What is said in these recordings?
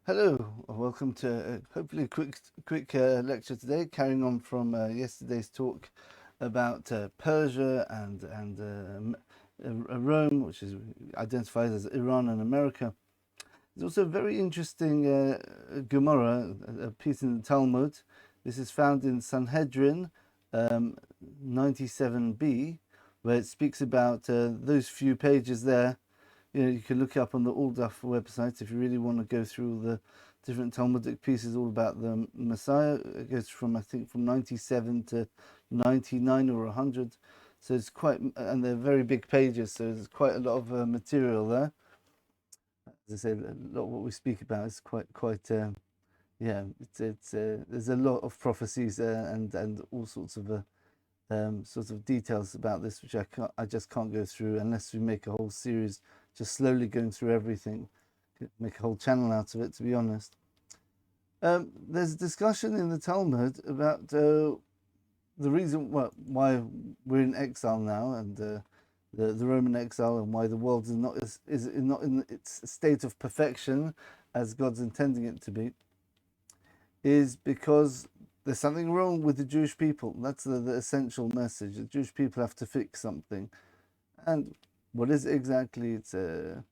Hello, welcome to hopefully a quick lecture today, carrying on from yesterday's talk about Persia and Rome, which is identified as Iran and America. There's also a very interesting Gemara, a piece in the Talmud. This is found in Sanhedrin 97b, where it speaks about those few pages there. You can look it up on the Aldaf website if you really want to go through the different Talmudic pieces all about the Messiah. It goes from, I think, from 97 to 99 or 100. So it's quite, and they're very big pages, so there's quite a lot of material there. As I say, a lot of what we speak about is quite yeah, there's a lot of prophecies and all sorts of details about this, which I just can't go through unless we make a whole series, just slowly going through everything, make a whole channel out of it, to be honest. There's a discussion in the Talmud about the reason why we're in exile now, and the Roman exile, and why the world is not in its state of perfection as God's intending it to be, is because there's something wrong with the Jewish people. That's the essential message. The Jewish people have to fix something. And what is it exactly? It's the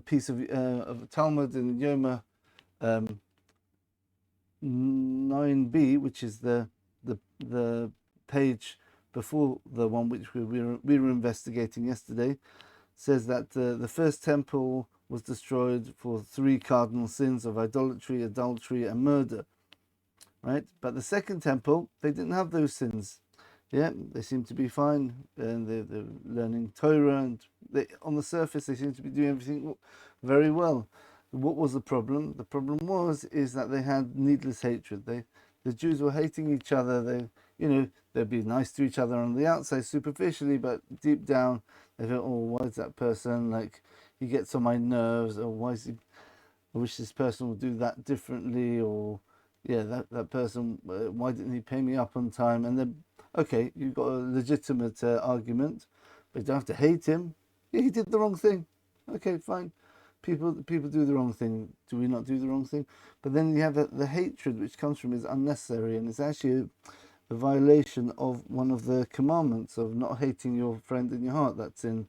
piece of Talmud in Yoma 9b, which is the page before the one which we were investigating yesterday, says that the first temple was destroyed for 3 cardinal sins of idolatry, adultery, and murder. Right, but the second temple, they didn't have those sins. Yeah, they seem to be fine, and they're learning Torah, and on the surface they seem to be doing everything very well. What was the problem? The problem is that they had needless hatred. The Jews were hating each other. They'd be nice to each other on the outside superficially, but deep down they thought, oh, why is that person, like, he gets on my nerves, or why is he, I wish this person would do that differently, or yeah, that person, why didn't he pay me up on time? And then, okay, you've got a legitimate argument, but you don't have to hate him. Yeah, he did the wrong thing. Okay, fine. People do the wrong thing. Do we not do the wrong thing? But then you have the hatred which comes from is unnecessary, and it's actually a violation of one of the commandments of not hating your friend in your heart. That's in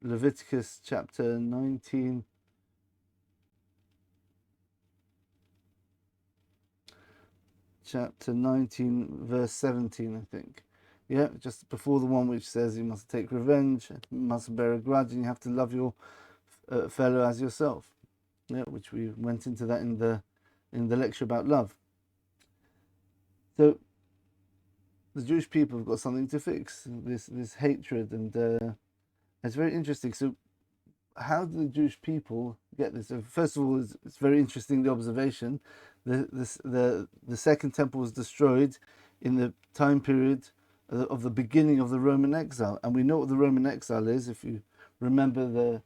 Leviticus chapter 19. Chapter 19, verse 17, I think. Yeah, just before the one which says you must take revenge, you must bear a grudge, and you have to love your fellow as yourself. Yeah, which we went into that in the lecture about love. So the Jewish people have got something to fix, this hatred, and it's very interesting. So how do the Jewish people get this? So first of all, it's very interesting, the observation. The second temple was destroyed in the time period of the beginning of the Roman exile, and we know what the Roman exile is. If you remember the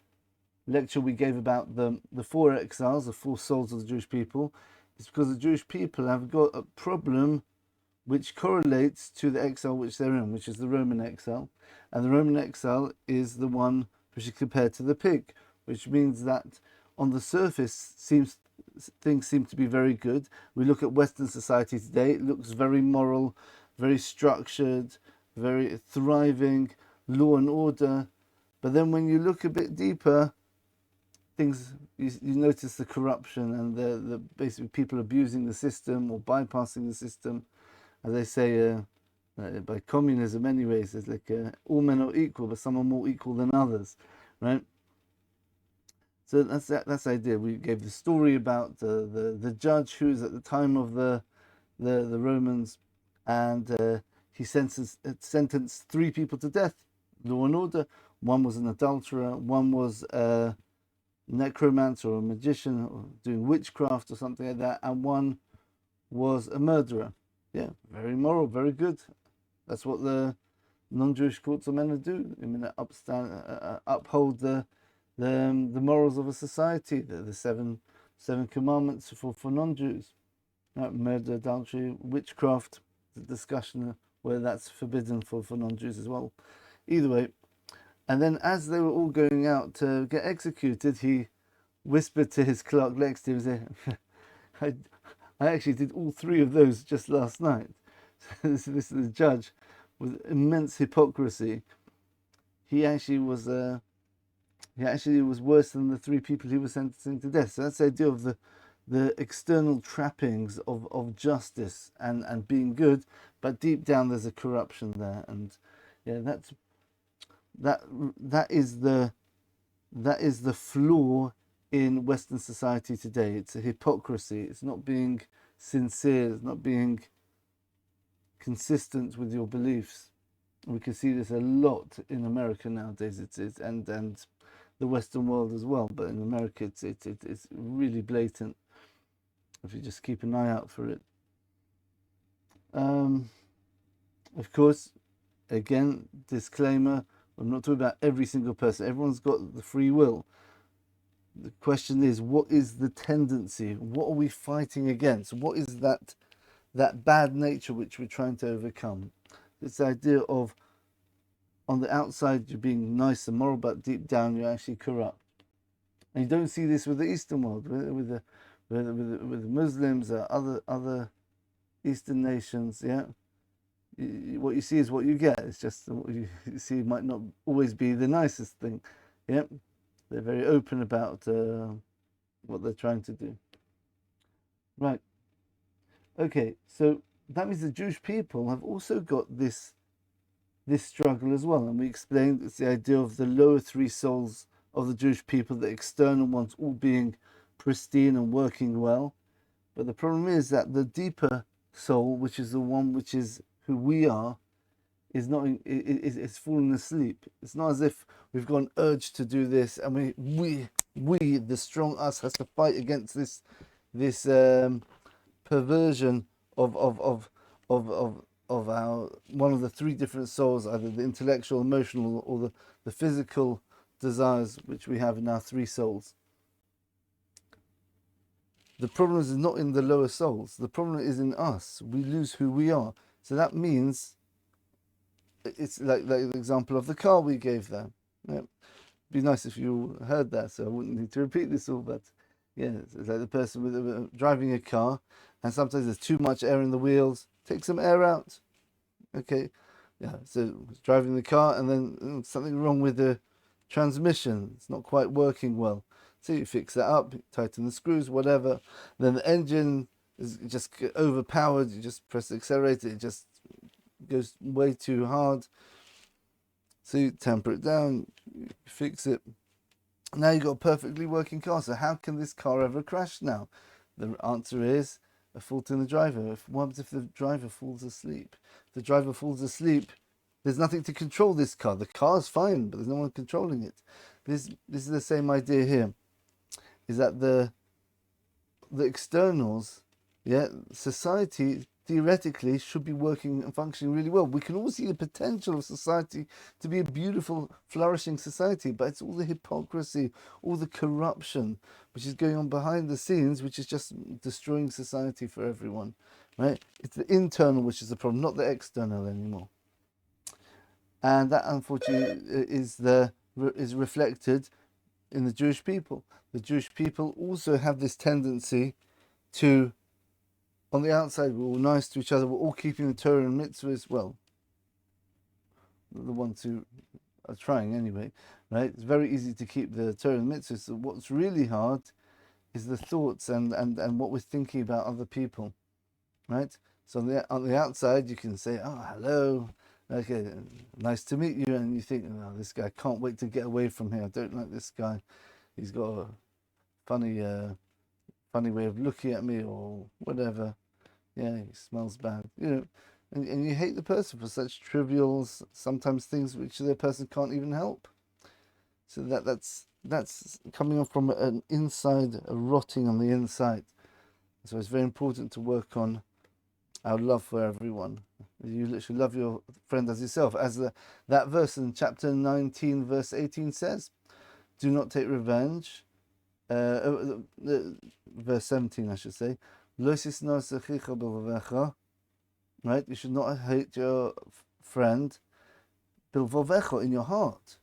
lecture we gave about the 4 exiles, the 4 souls of the Jewish people, it's because the Jewish people have got a problem which correlates to the exile which they're in, which is the Roman exile, and the Roman exile is the one which is compared to the pig, which means that on the surface things seem to be very good. We look at Western society today, it looks very moral, very structured, very thriving, law and order. But then when you look a bit deeper, you notice the corruption and the basically people abusing the system or bypassing the system. As they say, by communism anyways, it's like all men are equal, but some are more equal than others, right? So that's the idea. We gave the story about the judge who's at the time of the Romans, and he sentenced 3 people to death, law and order. One was an adulterer, one was a necromancer or a magician or doing witchcraft or something like that, and one was a murderer. Yeah, very moral, very good. That's what the non-Jewish courts are meant to do. I mean, uphold the morals of a society, the seven commandments for non-Jews. Murder, adultery, witchcraft, the discussion where that's forbidden for non-Jews as well. Either way. And then as they were all going out to get executed, he whispered to his clerk next to him, said, I actually did all three of those just last night. This is the judge with immense hypocrisy. He actually was worse than the three people he was sentencing to death. So that's the idea of the external trappings of justice and being good, but deep down there's a corruption there, and yeah, that is the flaw in Western society today. It's a hypocrisy. It's not being sincere. It's not being consistent with your beliefs. We can see this a lot in America nowadays. It's and the Western world as well. But in America, it's really blatant. If you just keep an eye out for it. Of course, again, disclaimer. I'm not talking about every single person. Everyone's got the free will. The question is, what is the tendency? What are we fighting against? What is that bad nature which we're trying to overcome? This idea of, on the outside you're being nice and moral, but deep down you're actually corrupt. And you don't see this with the Eastern world, with the Muslims or other Eastern nations. Yeah, what you see is what you get. It's just what you see might not always be the nicest thing. Yeah, they're very open about what they're trying to do. Right. Okay, so that means the Jewish people have also got this struggle as well, and we explained it's the idea of the lower three souls of the Jewish people, the external ones all being pristine and working well, but the problem is that the deeper soul, which is the one which is who we are, is not. It's fallen asleep. It's not as if we've got an urge to do this, and we the strong us has to fight against this perversion of our one of the three different souls, either the intellectual, emotional, or the physical desires which we have in our three souls. The problem is not in the lower souls. The problem is in us. We lose who we are. So that means it's like the example of the car we gave there. Yeah. It'd be nice if you heard that, so I wouldn't need to repeat this all, but yeah, it's like the person with driving a car, and sometimes there's too much air in the wheels. Take some air out. Okay, yeah. So driving the car, and then something wrong with the transmission. It's not quite working well. So you fix that up, tighten the screws, whatever. Then the engine is just overpowered. You just press the accelerator. It just goes way too hard. So you temper it down, you fix it. Now you've got a perfectly working car. So how can this car ever crash now? The answer is a fault in the driver. What happens if the driver falls asleep? If the driver falls asleep, there's nothing to control this car. The car's fine, but there's no one controlling it. This is the same idea here. Is that the externals, yeah, society theoretically should be working and functioning really well. We can all see the potential of society to be a beautiful, flourishing society, but it's all the hypocrisy, all the corruption which is going on behind the scenes, which is just destroying society for everyone, right? It's the internal which is the problem, not the external anymore. And that, unfortunately, is reflected in the Jewish people. The Jewish people also have this tendency to, on the outside, we're all nice to each other, we're all keeping the Torah and mitzvahs, well, the ones who are trying anyway, right? It's very easy to keep the Torah and mitzvahs. So what's really hard is the thoughts and what we're thinking about other people, right? So on the outside, you can say, oh, hello, okay, nice to meet you, and you think, oh, this guy, can't wait to get away from here. I don't like this guy. He's got a funny way of looking at me, or whatever. Yeah, he smells bad, you know, and you hate the person for such trivial, sometimes things which the person can't even help. So that's coming off from an inside, a rotting on the inside. So it's very important to work on our love for everyone. You literally love your friend as yourself, as that verse in chapter 19, verse 18 says. Do not take revenge. Verse 17, I should say. Right? You should not hate your friend in your heart.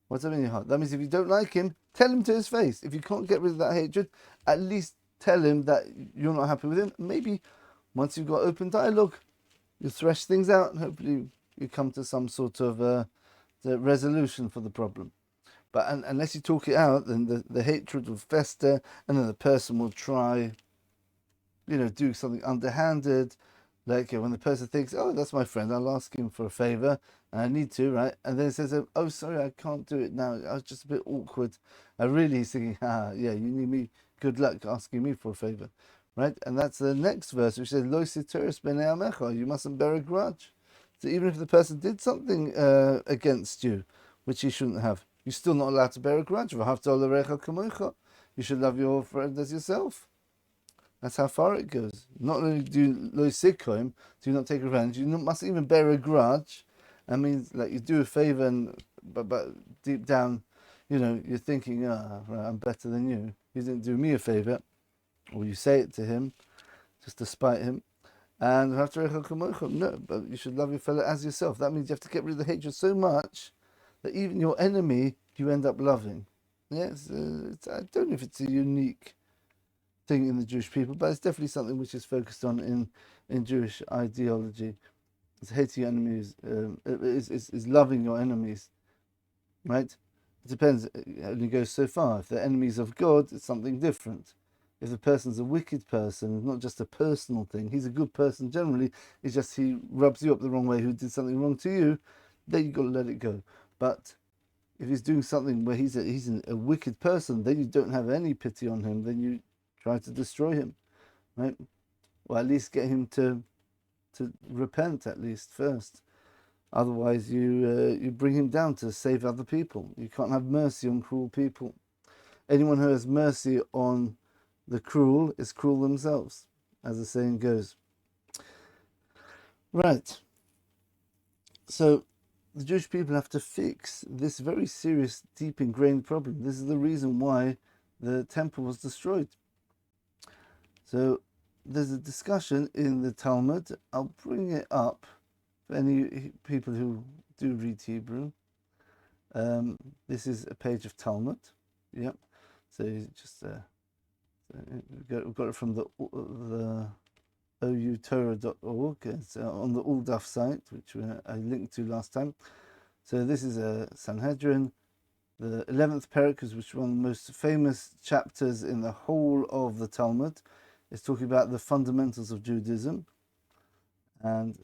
What's up in your heart? That means if you don't like him, tell him to his face. If you can't get rid of that hatred, at least tell him that you're not happy with him. Maybe once you've got open dialogue, you thresh things out and hopefully you come to some sort of the resolution for the problem. But unless you talk it out, then the hatred will fester, and then the person will try, do something underhanded. Like when the person thinks, oh, that's my friend, I'll ask him for a favor, and I need to, right? And then it says, oh, sorry, I can't do it now. I was just a bit awkward. And really he's thinking, yeah, you need me. Good luck asking me for a favor, right? And that's the next verse, which says, Lo siteris b'nei amecha, you mustn't bear a grudge. So even if the person did something against you, which he shouldn't have, you're still not allowed to bear a grudge. You should love your friend as yourself. That's how far it goes. Not only do lo sikoim, do not take revenge, you mustn't even bear a grudge. That means like you do a favor, but deep down, you're thinking, right, I'm better than you. You didn't do me a favor, or you say it to him, just to spite him. And no, but you should love your fellow as yourself. That means you have to get rid of the hatred so much that even your enemy you end up loving. Yes, I don't know if it's a unique thing in the Jewish people, but it's definitely something which is focused on in Jewish ideology. It's hating your enemies, is loving your enemies, right? It depends. It only goes so far. If they're enemies of God, it's something different. If the person's a wicked person, it's not just a personal thing. He's a good person generally. It's just he rubs you up the wrong way, who did something wrong to you. Then you got to let it go. But if he's doing something where he's a wicked person, then you don't have any pity on him. Then you try to destroy him, right? Or at least get him to repent at least first. Otherwise, you bring him down to save other people. You can't have mercy on cruel people. Anyone who has mercy on the cruel is cruel themselves, as the saying goes. Right. So the Jewish people have to fix this very serious, deep ingrained problem. This is the reason why the temple was destroyed. So there's a discussion in the Talmud. I'll bring it up for any people who do read Hebrew. This is a page of Talmud. Yep. So you just we've got it from the outorah.org. It's on the Uldaf site, which I linked to last time. So this is a Sanhedrin, the 11th parak, which is one of the most famous chapters in the whole of the Talmud. It's talking about the fundamentals of Judaism, and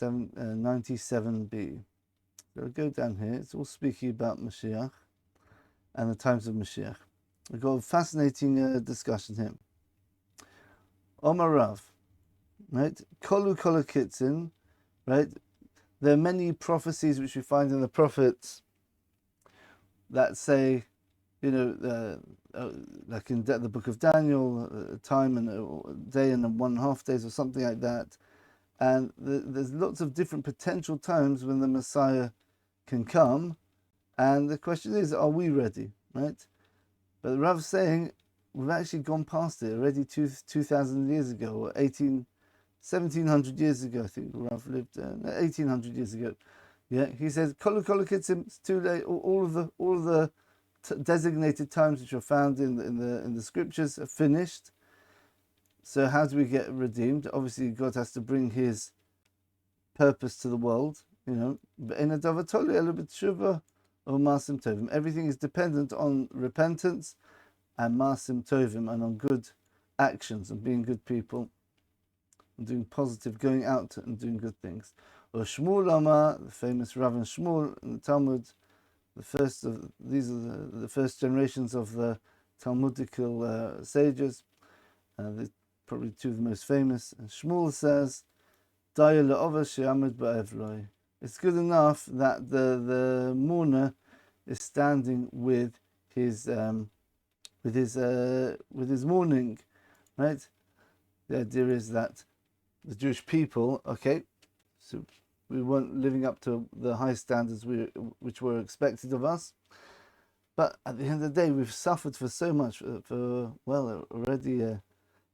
97b. So I'll go down here. It's all speaking about Moshiach and the times of Moshiach. We've got a fascinating discussion here. Omar Rav, right? Kolu kitzin, right? There are many prophecies which we find in the prophets that say, like in the book of Daniel, a time and a day and 1.5 days or something like that. And there's lots of different potential times when the Messiah can come. And the question is, are we ready, right? But the Rav's saying, we've actually gone past it already 2,000 years ago, or 1,700 years ago, I think Rav lived, 1,800 years ago. Yeah, he says, Kolu kitzim, it's too late. All of the designated times which are found in the scriptures are finished. So how do we get redeemed? Obviously, God has to bring His purpose to the world. Everything is dependent on repentance and masim tovim, and on good actions and being good people and doing positive, going out and doing good things. Or Shmuel Amar, the famous Rav and Shmuel in the Talmud, these are the first generations of the Talmudical sages. They're probably two of the most famous. And Shmuel says, it's good enough that the mourner is standing with his mourning, right? The idea is that the Jewish people, okay, so we weren't living up to the high standards which were expected of us, but at the end of the day, we've suffered for so much. Already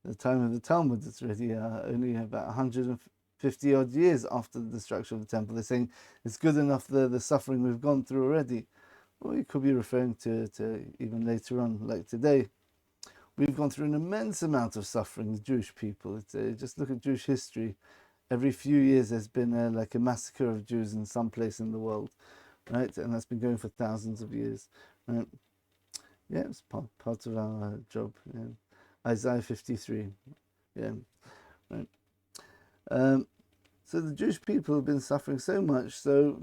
the time of the Talmud, it's already only about 150 odd years after the destruction of the temple. They're saying it's good enough the suffering we've gone through already. or he could be referring to even later on, like today. We've gone through an immense amount of suffering, the Jewish people. Just look at Jewish history. Every few years there's been like a massacre of Jews in some place in the world, right? And that's been going for thousands of years, right? Yeah, it's part of our job. Yeah. Isaiah 53. Yeah, right. So the Jewish people have been suffering so much, so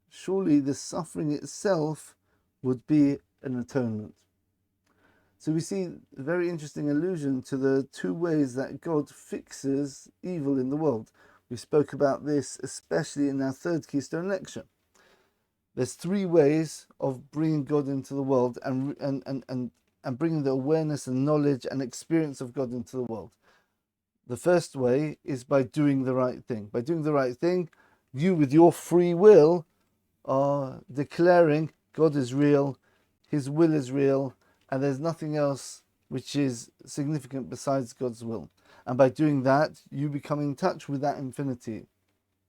surely the suffering itself would be an atonement. So we see a very interesting allusion to the two ways that God fixes evil in the world. We spoke about this especially in our third Keystone lecture. There's three ways of bringing God into the world and bringing the awareness and knowledge and experience of God into the world. The first way is by doing the right thing. By doing the right thing, you with your free will are declaring God is real, His will is real, and there's nothing else which is significant besides God's will. And by doing that, you become in touch with that infinity,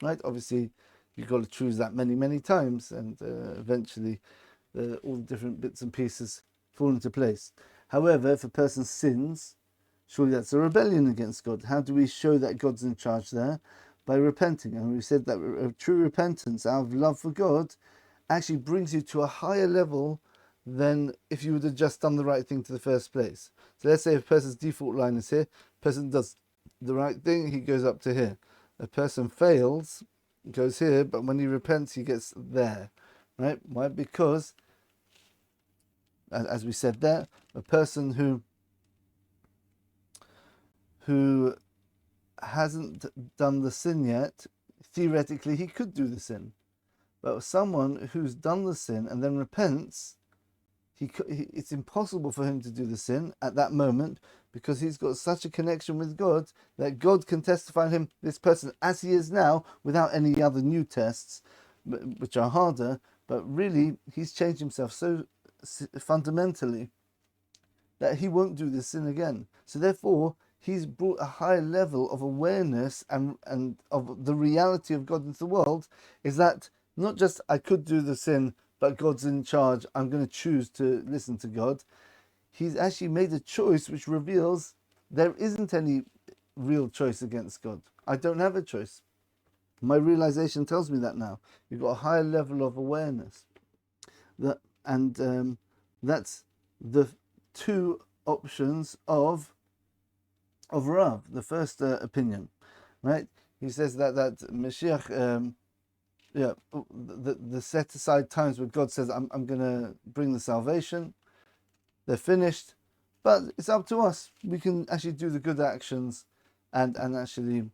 right? Obviously, you've got to choose that many, many times, and eventually all the different bits and pieces fall into place. However, if a person sins, surely that's a rebellion against God. How do we show that God's in charge there? By repenting. And we said that a true repentance out of love for God actually brings you to a higher level than if you would have just done the right thing to the first place. So let's say a person's default line is here, a person does the right thing, he goes up to here. A person fails, goes here, but when he repents, he gets there, right? Why? Because, as we said there, a person who hasn't done the sin yet, theoretically he could do the sin. But someone who's done the sin and then repents, it's impossible for him to do the sin at that moment because he's got such a connection with God that God can testify him, this person, as he is now, without any other new tests, which are harder. But really, he's changed himself so fundamentally that he won't do this sin again. So therefore, he's brought a higher level of awareness and of the reality of God into the world, is that not just I could do the sin, but God's in charge, I'm going to choose to listen to God. He's actually made a choice which reveals there isn't any real choice against God. I don't have a choice. My realization tells me that now. You've got a higher level of awareness. That's the two options of Rav, the first opinion, right? He says that Moshiach, the set aside times where God says, I'm going to bring the salvation, they're finished, but it's up to us. We can actually do the good actions and actually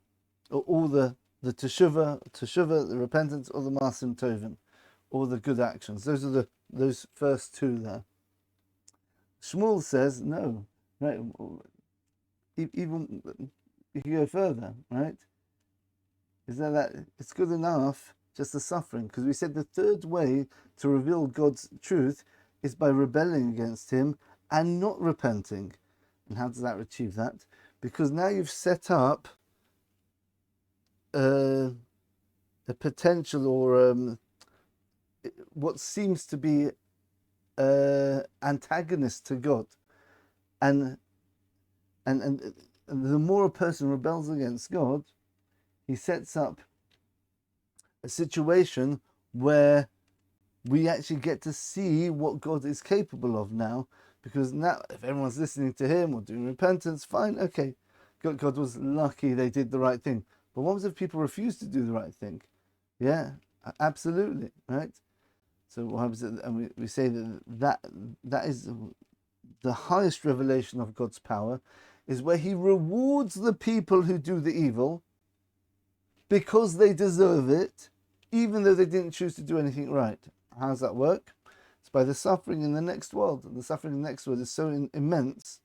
all the teshuvah, the repentance, or the masim tovim, all the good actions. Those are those first two there. Shmuel says no, right? Even if you go further, right? Is that it's good enough just the suffering? Because we said the third way to reveal God's truth is by rebelling against Him and not repenting. And how does that achieve that? Because now you've set up a potential or what seems to be antagonist to God, and the more a person rebels against God, he sets up a situation where we actually get to see what God is capable of now. Because now, if everyone's listening to Him or doing repentance, fine, okay, God was lucky they did the right thing. But what if people refuse to do the right thing? Yeah, absolutely, right? So what happens? And we say that is the highest revelation of God's power, is where He rewards the people who do the evil because they deserve it, even though they didn't choose to do anything right. How does that work? It's by the suffering in the next world. The suffering in the next world is so immense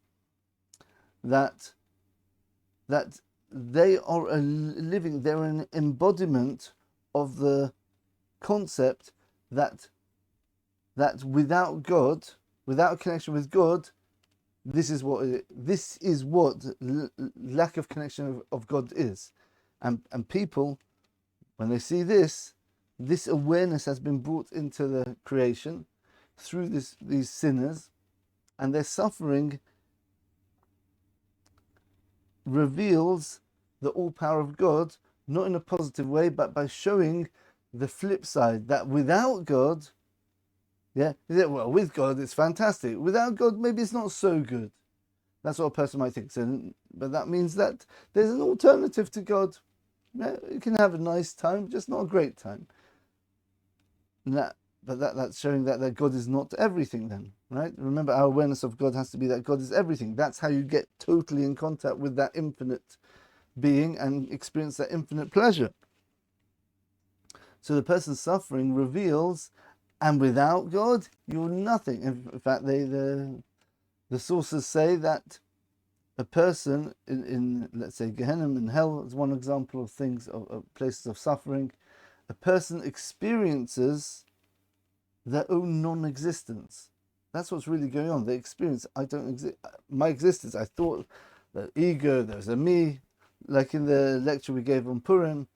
that they are they're an embodiment of the concept that without God, without a connection with God, this is what lack of connection of God is. And people, when they see this, this awareness has been brought into the creation through these sinners, and their suffering reveals the all power of God, not in a positive way, but by showing the flip side, that without God, well, with God it's fantastic. Without God, maybe it's not so good. That's what a person might think. So, but that means that there's an alternative to God. Yeah, you can have a nice time, just not a great time. That's showing that God is not everything then, right? Remember, our awareness of God has to be that God is everything. That's how you get totally in contact with that infinite being and experience that infinite pleasure. So the person's suffering reveals, and without God, you're nothing. In fact, the sources say that a person in let's say Gehenna and hell is one example of things, of places of suffering. A person experiences their own non-existence. That's what's really going on. They experience, I don't exist, my existence. I thought the ego, there's a me, like in the lecture we gave on Purim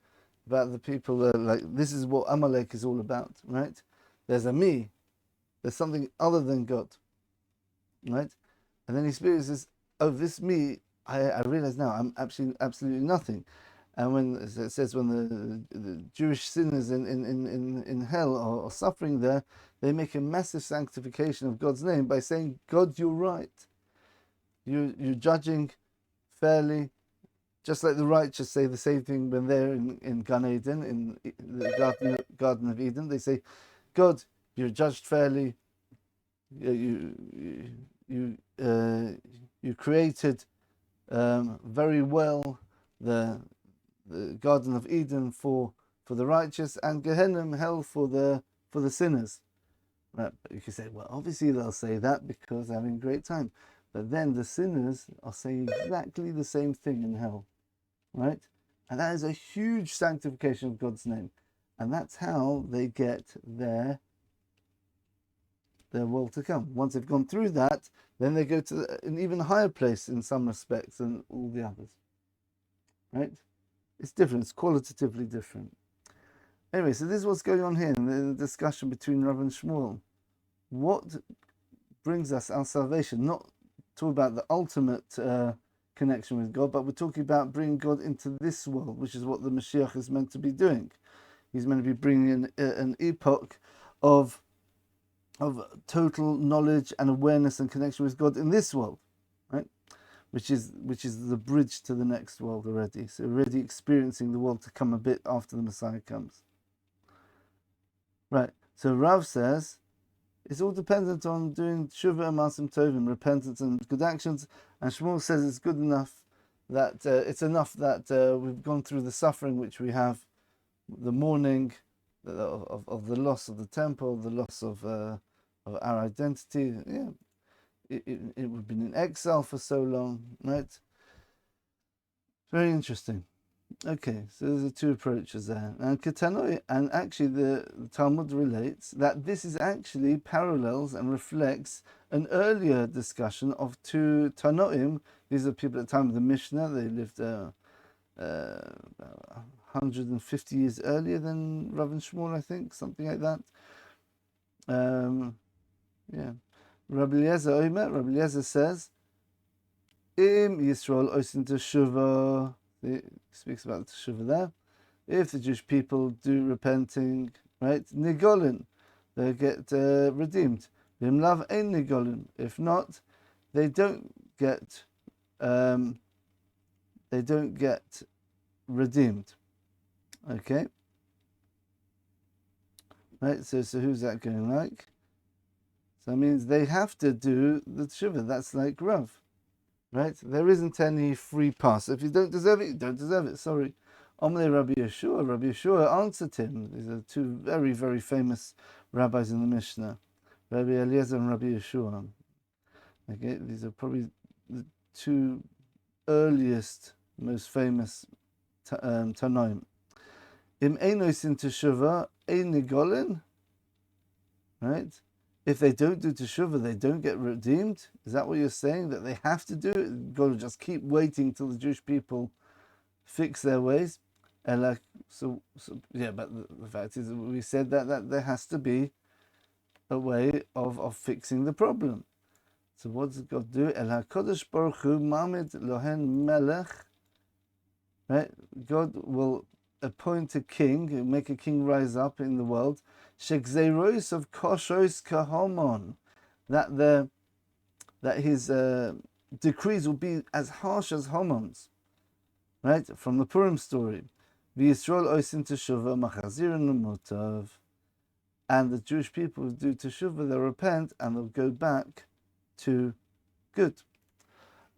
about the people, like this is what Amalek is all about, right? There's a me, there's something other than God, right? And then he experiences, oh, this me, I realize now I'm absolutely nothing. And when it says when the Jewish sinners in hell are suffering there, they make a massive sanctification of God's name by saying, God, you're right. You're judging fairly, just like the righteous say the same thing when they're in Gan Eden, in the Garden of Eden. They say, God, you're judged fairly. You created very well the Garden of Eden for the righteous, and Gehenna, hell, for the sinners. Right? But you can say, well, obviously they'll say that because they're having a great time. But then the sinners are saying exactly the same thing in hell, right? And that is a huge sanctification of God's name, and that's how they get their world to come. Once they've gone through that, then they go to an even higher place in some respects than all the others, right? It's different. It's qualitatively different. Anyway, so this is what's going on here in the discussion between Rav and Shmuel. What brings us our salvation? Not talk about the ultimate connection with God, but we're talking about bringing God into this world, which is what the Moshiach is meant to be doing. He's meant to be bringing in an epoch of total knowledge and awareness and connection with God in this world, right? Which is the bridge to the next world already. So already experiencing the world to come a bit after the Messiah comes. Right. So Rav says it's all dependent on doing tshuva and masim tovim, repentance and good actions. And Shmuel says it's good enough that it's enough that we've gone through the suffering which we have, the mourning of the loss of the temple, the loss of our identity. Yeah. We've been in exile for so long, right? Very interesting. Okay, so there's the two approaches there. And Ketanoi, and actually the Talmud relates that this is actually parallels and reflects an earlier discussion of two Tanoim. These are people at the time of the Mishnah. They lived 150 years earlier than Rav and Shmuel, I think, something like that. Yeah. Rabbi Eliezer says, Im Yisrael osin teshuvah. He speaks about the teshuvah there. If the Jewish people do repenting, right, nigolin, they get redeemed. Vim lav ein nigolin. If not, they don't get redeemed. Okay. Right. So who's that going like? So that means they have to do the teshuvah. That's like Rav, right? There isn't any free pass. If you don't deserve it, you don't deserve it. Sorry. Omle Rabbi Yeshua. Rabbi Yeshua answered him. These are two very, very famous rabbis in the Mishnah. Rabbi Eliezer and Rabbi Yeshua. Okay, these are probably the two earliest, most famous Tanoim. Im einosin teshuvah ein nigolin. Right? If they don't do teshuvah, they don't get redeemed. Is that what you're saying? That they have to do it? God will just keep waiting till the Jewish people fix their ways? Yeah, but the fact is, we said that there has to be a way of fixing the problem. So what does God do? El HaKadosh Baruch Hu Mamid Lohen Melech. Right? God will appoint a king, make a king rise up in the world. Shegzeiros of Koshos Kahomon. That his decrees will be as harsh as Haman's. Right? From the Purim story. V'Yisrael oisin teshuvah machazirin l'motav. And the Jewish people will do teshuvah, they'll repent, and they'll go back to good.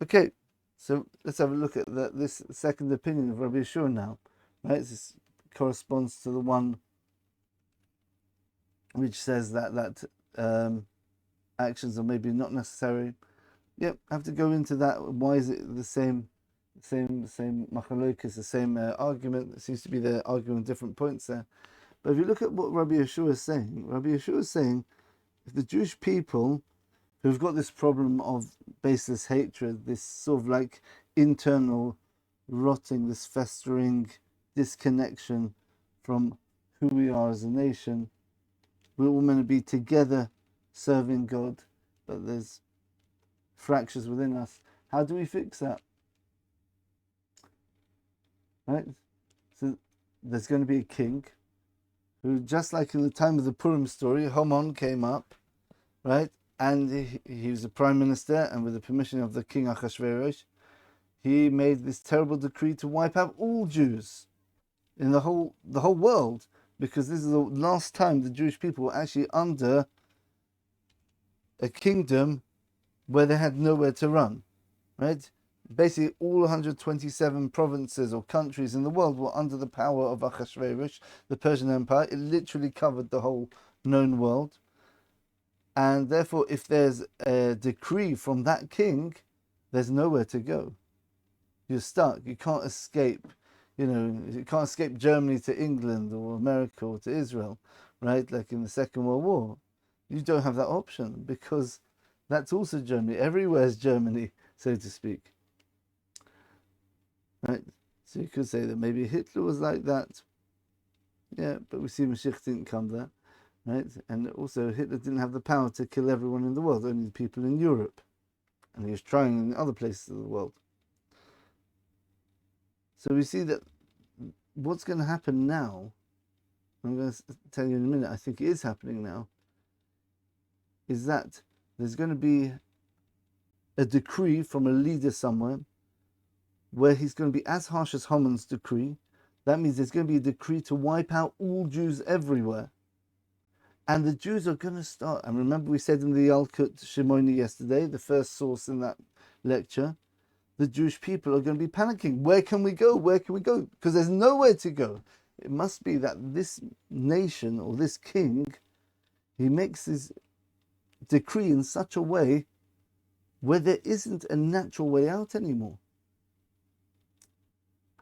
Okay, so let's have a look at this second opinion of Rabbi Yeshua now. Right, this corresponds to the one which says that actions are maybe not necessary. Yep, I have to go into that. Why is it the same machalokes, the same argument? It seems to be the argument of different points there. But if you look at what Rabbi Yeshua is saying, if the Jewish people who've got this problem of baseless hatred, this sort of like internal rotting, this festering disconnection from who we are as a nation, we're all meant to be together serving God, but there's fractures within us. How do we fix that? Right? So there's going to be a king who, just like in the time of the Purim story, Haman came up, right? And he was a prime minister, and with the permission of the king Achashverosh, he made this terrible decree to wipe out all Jews in the whole world, because this is the last time the Jewish people were actually under a kingdom where they had nowhere to run, right? Basically, all 127 provinces or countries in the world were under the power of Achashverosh, the Persian Empire. It literally covered the whole known world. And therefore, if there's a decree from that king, there's nowhere to go. You're stuck. You can't escape. You can't escape Germany to England or America or to Israel, right? Like in the Second World War. You don't have that option, because that's also Germany. Everywhere's Germany, so to speak. Right? So you could say that maybe Hitler was like that. Yeah, but we see Moshiach didn't come there. Right? And also Hitler didn't have the power to kill everyone in the world, only the people in Europe. And he was trying in other places of the world. So we see that what's going to happen now, I'm going to tell you in a minute, I think it is happening now, is that there's going to be a decree from a leader somewhere where he's going to be as harsh as Haman's decree. That means there's going to be a decree to wipe out all Jews everywhere. And the Jews are going to start, and remember we said in the Yalkut Shimoni yesterday, the first source in that lecture, the Jewish people are going to be panicking. Where can we go? Where can we go? Because there's nowhere to go. It must be that this nation or this king, he makes his decree in such a way where there isn't a natural way out anymore.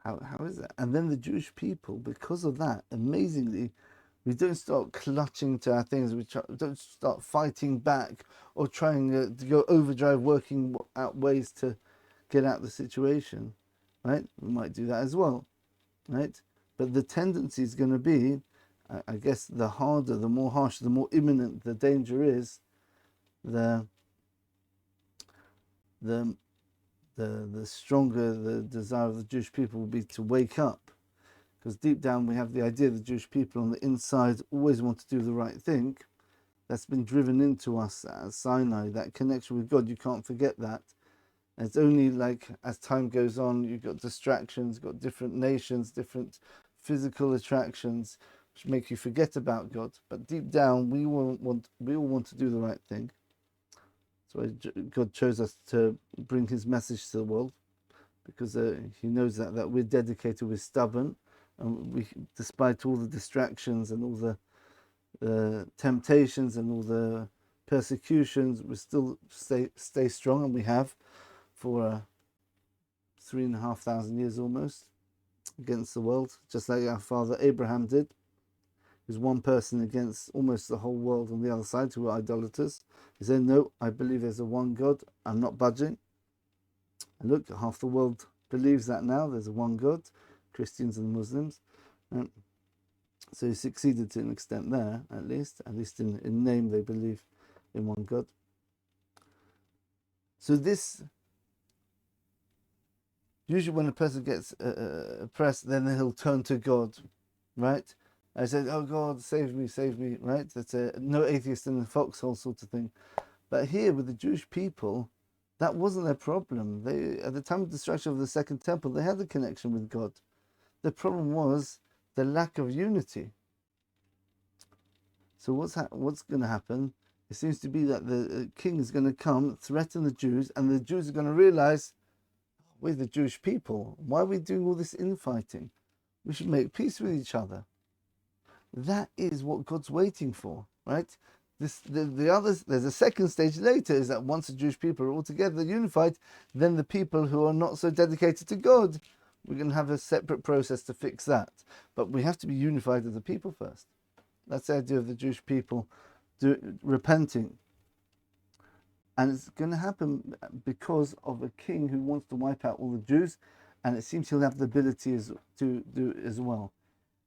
How is that? And then the Jewish people, because of that, amazingly, we don't start clutching to our things. We don't start fighting back or trying to go overdrive, working out ways to get out the situation, right? We might do that as well, right? But the tendency is going to be, I guess, the harder, the more harsh, the more imminent the danger is, the stronger the desire of the Jewish people will be to wake up. Because deep down we have the idea the Jewish people on the inside always want to do the right thing. That's been driven into us at Sinai, that connection with God. You can't forget that. And it's only like as time goes on, you've got distractions, you've got different nations, different physical attractions, which make you forget about God. But deep down, we all want to do the right thing. So God chose us to bring His message to the world, because He knows that we're dedicated, we're stubborn, and we, despite all the distractions and all the temptations and all the persecutions, we still stay strong, and we have for 3,500 years almost against the world, just like our father Abraham did. He was one person against almost the whole world on the other side who were idolaters. He said, no, I believe there's a one God, I'm not budging. And look, half the world believes that now, there's a one God. Christians and Muslims. So he succeeded to an extent there, at least in name they believe in one God. So this, usually when a person gets oppressed, then he'll turn to God, right? I said, oh God, save me, right? That's a no atheist in the foxhole sort of thing. But here with the Jewish people, that wasn't their problem. They, at the time of destruction of the Second Temple, they had a connection with God. The problem was the lack of unity. So what's going to happen? It seems to be that the king is going to come, threaten the Jews, and the Jews are going to realize, we're the Jewish people. Why are we doing all this infighting? We should make peace with each other. That is what God's waiting for, right? The others, there's a second stage later, is that once the Jewish people are all together, unified, then the people who are not so dedicated to God, we're going to have a separate process to fix that. But we have to be unified as a people first. That's the idea of the Jewish people repenting. And it's going to happen because of a king who wants to wipe out all the Jews, and it seems he'll have the ability to do it as well.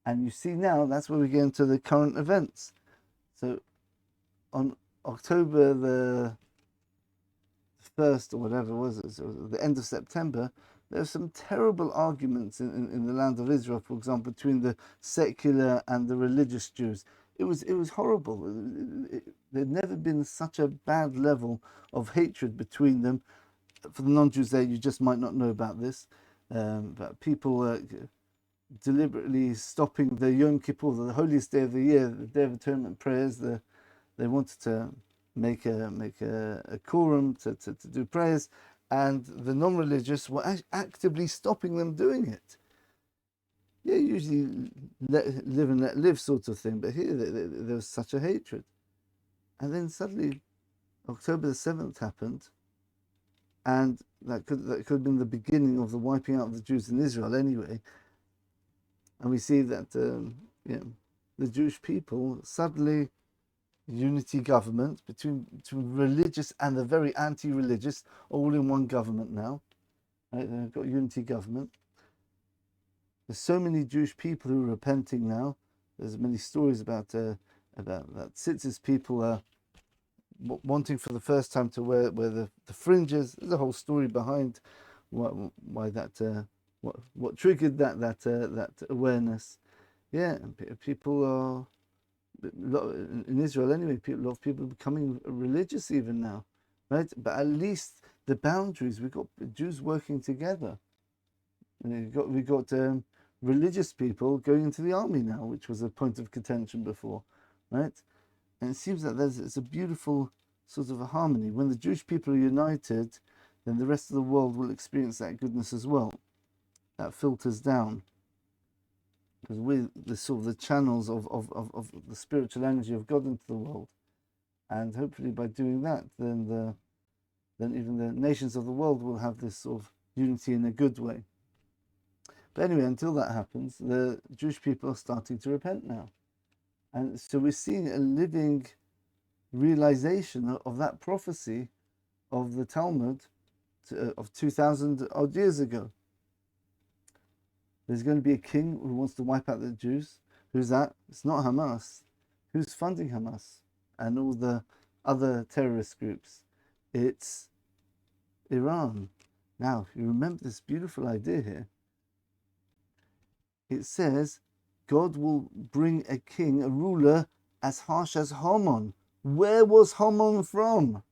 And you see now, that's where we get into the current events. So on October the 1st, or whatever it was, so the end of September, there were some terrible arguments in the land of Israel, for example, between the secular and the religious Jews. It was horrible. There'd never been such a bad level of hatred between them. For the non-Jews there, you just might not know about this, but people deliberately stopping the Yom Kippur, the holiest day of the year, the Day of Atonement prayers. They wanted to make a quorum to do prayers, and the non-religious were actively stopping them doing it. Yeah, usually live and let live sort of thing, but here there was such a hatred. And then suddenly October the 7th happened, and that could have been the beginning of the wiping out of the Jews in Israel anyway. And we see that the Jewish people suddenly, unity government between religious and the very anti-religious, all in one government now. Right? They've got unity government. There's so many Jewish people who are repenting now. There's many stories about that Tzitzis people wanting for the first time to wear the fringes. There's a whole story behind why that what triggered that awareness. Yeah, and people are in Israel anyway. A lot of people are becoming religious even now, right? But at least the boundaries, we've got Jews working together. And we got religious people going into the army now, which was a point of contention before, right? And it seems that it's a beautiful sort of a harmony. When the Jewish people are united, then the rest of the world will experience that goodness as well. That filters down, because we're the sort of the channels of the spiritual energy of God into the world, and hopefully by doing that, then even the nations of the world will have this sort of unity in a good way. But anyway, until that happens, the Jewish people are starting to repent now. And so we're seeing a living realization of that prophecy of the Talmud of 2,000 odd years ago. There's going to be a king who wants to wipe out the Jews. Who's that? It's not Hamas. Who's funding Hamas and all the other terrorist groups? It's Iran. Now, if you remember this beautiful idea here, it says God will bring a king, a ruler, as harsh as Haman. Where was Haman from?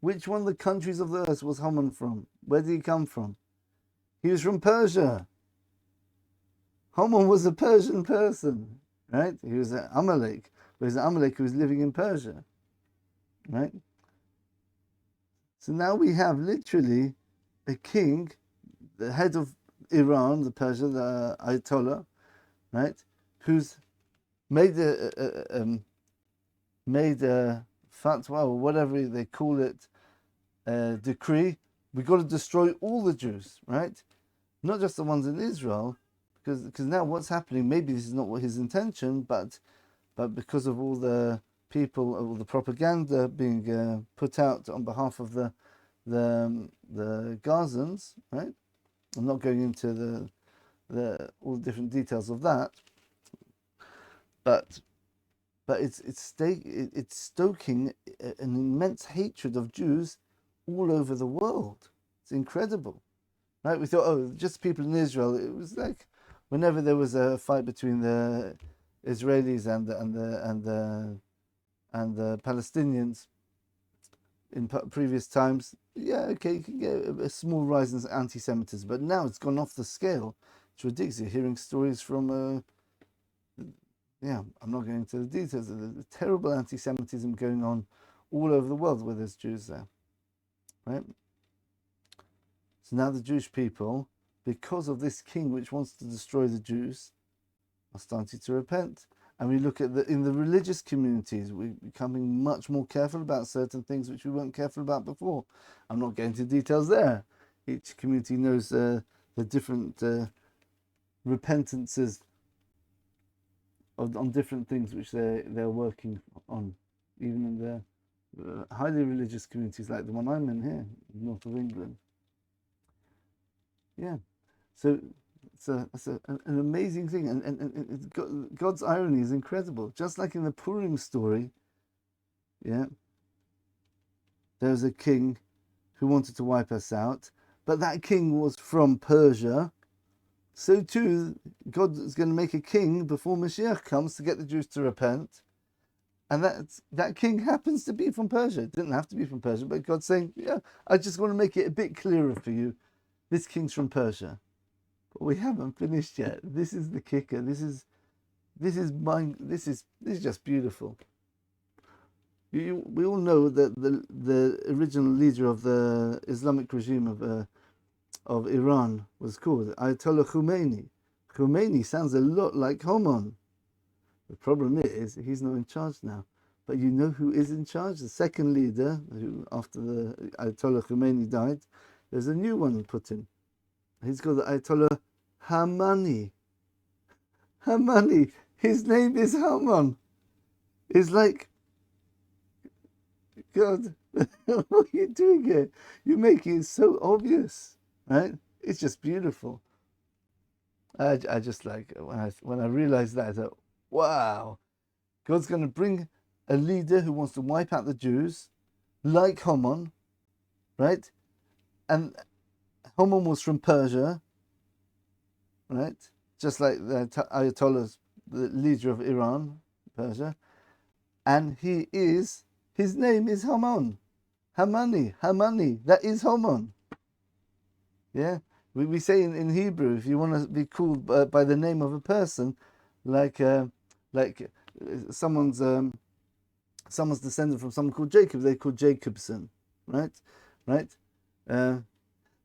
Which one of the countries of the earth was Haman from? Where did he come from? He was from Persia. Haman was a Persian person, right? He was an Amalek, but he was an Amalek who was living in Persia, right? So now we have literally a king, the head of Iran, the Persia, the Ayatollah, right, who's made a fatwa, or whatever they call it, decree. We've got to destroy all the Jews, right? Not just the ones in Israel, because now what's happening, maybe this is not what his intention, but because of all the people, all the propaganda being put out on behalf of the Gazans, right? I'm not going into all the different details of that. But it's stoking an immense hatred of Jews all over the world. It's incredible, right? We thought, oh, just people in Israel. It was like whenever there was a fight between the Israelis and the Palestinians in previous times, yeah, okay, you can get a small rise in anti-Semitism, but now it's gone off the scale. It's ridiculous. You're hearing stories from, I'm not going into the details of the terrible anti-Semitism going on all over the world where there's Jews there, right? So now the Jewish people, because of this king which wants to destroy the Jews, are starting to repent. And we look at in the religious communities, we're becoming much more careful about certain things which we weren't careful about before. I'm not getting into details there. Each community knows the different repentances on different things which they're working on, even in the highly religious communities like the one I'm in here, north of England. Yeah, so it's an amazing thing, and God's irony is incredible. Just like in the Purim story, yeah, there was a king who wanted to wipe us out, but that king was from Persia. So too, God is going to make a king before Moshiach comes to get the Jews to repent, and that king happens to be from Persia. It didn't have to be from Persia, but God's saying, yeah, I just want to make it a bit clearer for you. This king's from Persia. But we haven't finished yet. This is the kicker. This is just beautiful. We all know that the original leader of the Islamic regime of Iran was called Ayatollah Khomeini. Khomeini sounds a lot like Haman. The problem is he's not in charge now. But you know who is in charge? The second leader, who after the Ayatollah Khomeini died, there's a new one put in. He's called the Ayatollah Hamani. Hamani. His name is Haman. It's like, God, what are you doing here? You're making it so obvious, right? It's just beautiful. I just like when I realized that, I thought, wow, God's going to bring a leader who wants to wipe out the Jews, like Haman, right? And Haman was from Persia, right? Just like the Ayatollah's, the leader of Iran, Persia. And his name is Haman. Hamani, that is Haman. Yeah? We say in Hebrew, if you want to be called by the name of a person, like someone's descended from someone called Jacob, they're called Jacobson, right?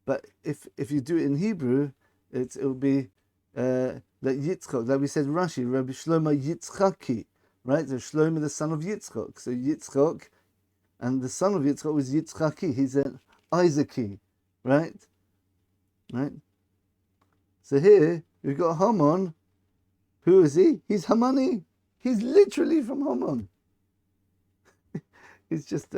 But if you do it in Hebrew, it will be like Yitzchak, like we said, Rashi, Rabbi Shlomo Yitzchaki, right? So Shlomo, the son of Yitzchak. So Yitzchak, and the son of Yitzchak was Yitzchaki. He's an Isaacy, right? So here we've got Haman. Who is he? He's Hamani. He's literally from Haman. It's just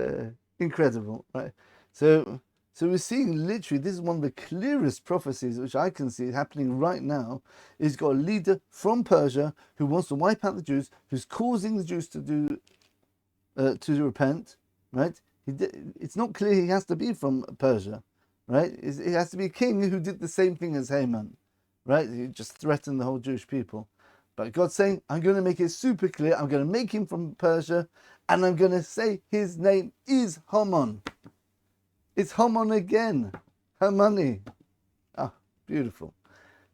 incredible, right? So we're seeing literally, this is one of the clearest prophecies which I can see happening right now. He's got a leader from Persia who wants to wipe out the Jews, who's causing the Jews to repent, right? It's not clear he has to be from Persia, right? It has to be a king who did the same thing as Haman, right? He just threatened the whole Jewish people. But God's saying, I'm going to make it super clear. I'm going to make him from Persia, and I'm going to say his name is Haman. It's Haman again. Hamani. Ah, beautiful.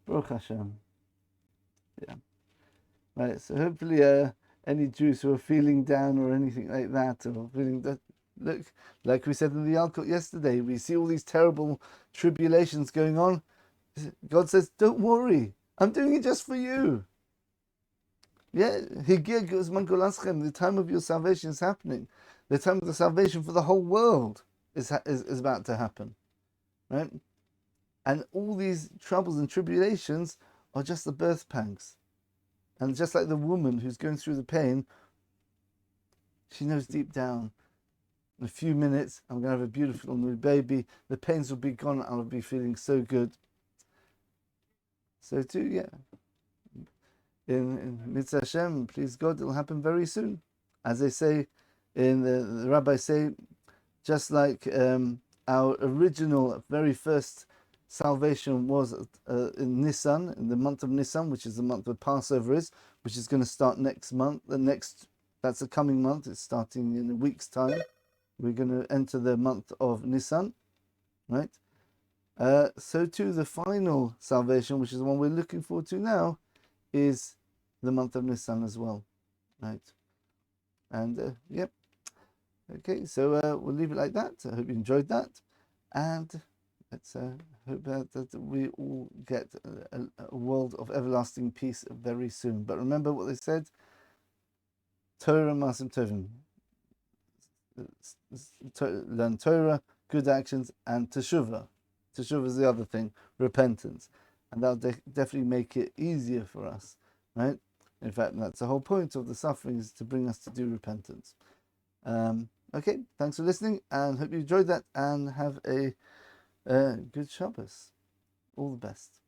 Baruch Hashem. Yeah. Right, so hopefully any Jews who are feeling down or anything like that, or feeling that, look, like we said in the Yalkut yesterday, we see all these terrible tribulations going on. God says, don't worry. I'm doing it just for you. Yeah, the time of your salvation is happening. The time of the salvation for the whole world is about to happen, right? And all these troubles and tribulations are just the birth pangs. And just like the woman who's going through the pain, she knows deep down, in a few minutes, I'm going to have a beautiful new baby. The pains will be gone and I'll be feeling so good. So too, yeah, in Mitzvah Hashem, please God, it'll happen very soon. As they say, the rabbis say, just like our original, very first salvation was in Nisan, in the month of Nisan, which is the month of Passover which is going to start next month. That's the coming month. It's starting in a week's time. We're going to enter the month of Nisan, right? So too, the final salvation, which is the one we're looking forward to now, is the month of Nisan as well, right? And yep. Okay, so we'll leave it like that. I hope you enjoyed that, and let's hope that we all get a world of everlasting peace very soon. But remember what they said: Torah Masim Tovim. Learn Torah, good actions, and Teshuvah. Teshuvah is the other thing, repentance, and that'll definitely make it easier for us, right? In fact, that's the whole point of the suffering, is to bring us to do repentance. Okay, thanks for listening, and hope you enjoyed that, and have a good Shabbos. All the best.